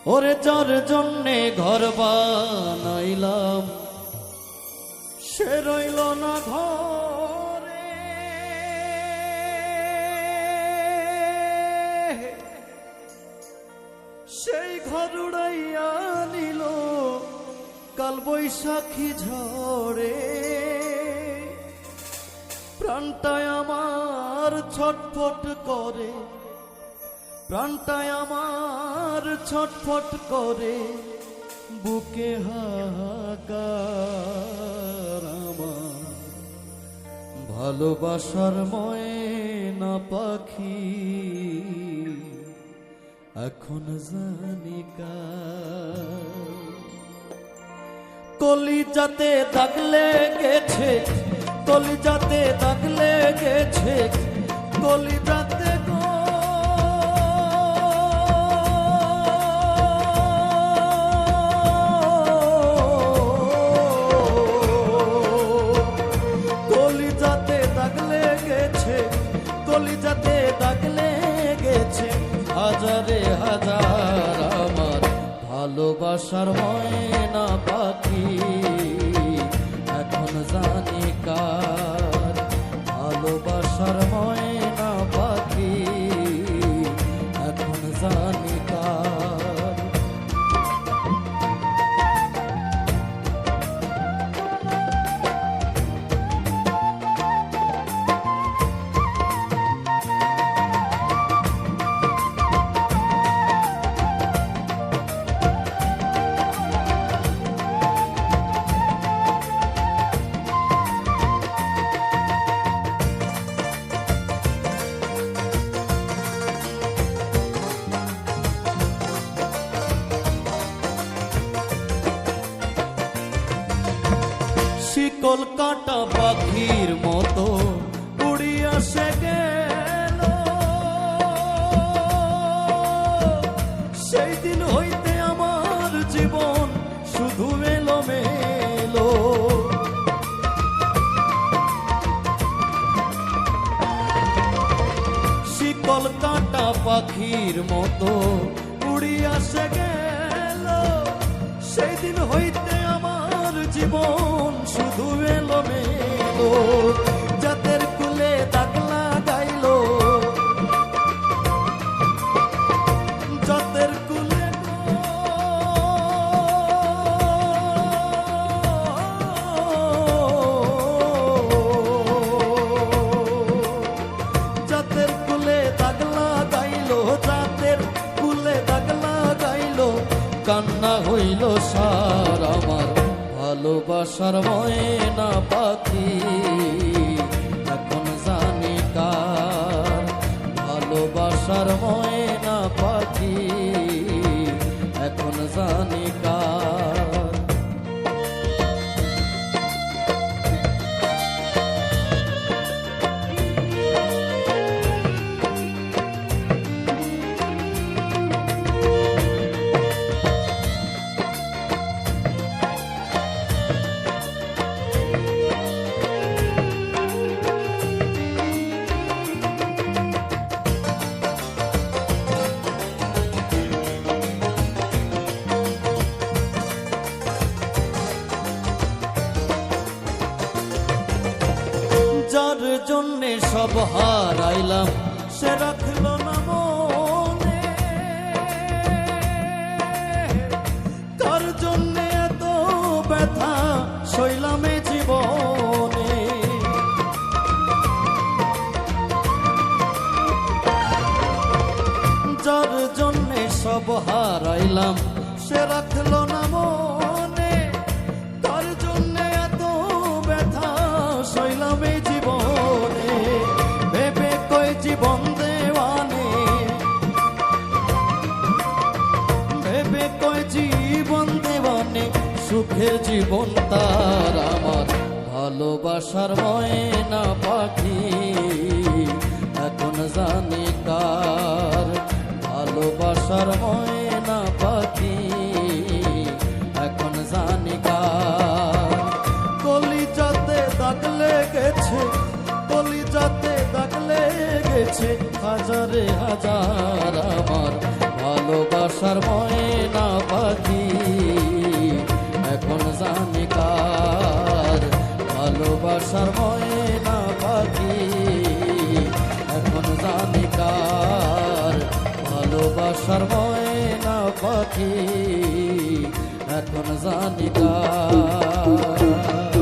ওরে যার জন্যে ঘর বানাইলাম সে রইল না ঘরে, সেই ঘর উড়াইয়া নিল কাল বৈশাখী ঝড়ে। প্রাণটায় আমার ছটফট করে, প্রাণটায় আমার ছটফট করে, বুকে হাহাকার আমার ভালোবাসার ময়না পাখি এখন জানি কার। কলিজাতে দাগ লেগেছে, কলিজাতে দাগ লেগেছে, কলিজাতে গো কলিজাতে দাগ লেগেছে, কলিজাতে দাগ লেগেছে, হাজারে হাজার আমার ভালোবাসার ময়না পাখি এখন জানি কার। ভালোবাসার ময়না পাখি এখন জানি কার। শিকল কাটা পাখির মতো উড়িয়া সে গেল, সেই দিন হইতে আমার জীবন শুধু এলোমেলো। শিকল কাটা পাখির মতো উড়িয়া সে গেল, সেই দিন হইতে আমার জীবন শুধু এলোমেলো। জাতের কুলে দাগ লাগাইলো, জাতের কুলে জাতের কুলে দাগ লাগাইলো, জাতের কুলে দাগ লাগাইলো, কান্না হইল সার আমার ভালোবাসার ময়না পাখি এখন জানি কার। ভালোবাসার ময়না পাখি এখন জানি কার। যার জন্যে সব হারাইলাম সে রাখলো না মনে, তার জন্যে এত ব্যথা সইলাম এ জীবনে। যার জন্যে সব হারাইলাম সে রাখলো না মনে, তার জন্যে এত ব্যথা সইলাম এই জীবনে। ভেবে কই জীবন দেওয়ানে, ভেবে কই জীবন দেওয়ানে, সুখের জীবন তার আমার ভালোবাসার ময়না পাখি এখন জানি কার। ভালোবাসার ময়না পাখি এখন জানি কার। কলিজাতে দাগ লেগেছে, কলিজাতে দাগ লেগেছে, হাজারে হাজার আমার ভালো ভালোবাসার ময়না পাখি এখন জানি কার, ভালোবাসার ময়না পাখি এখন জানি কার, ভালোবাসার ময়না পাখি এখন জানি কার।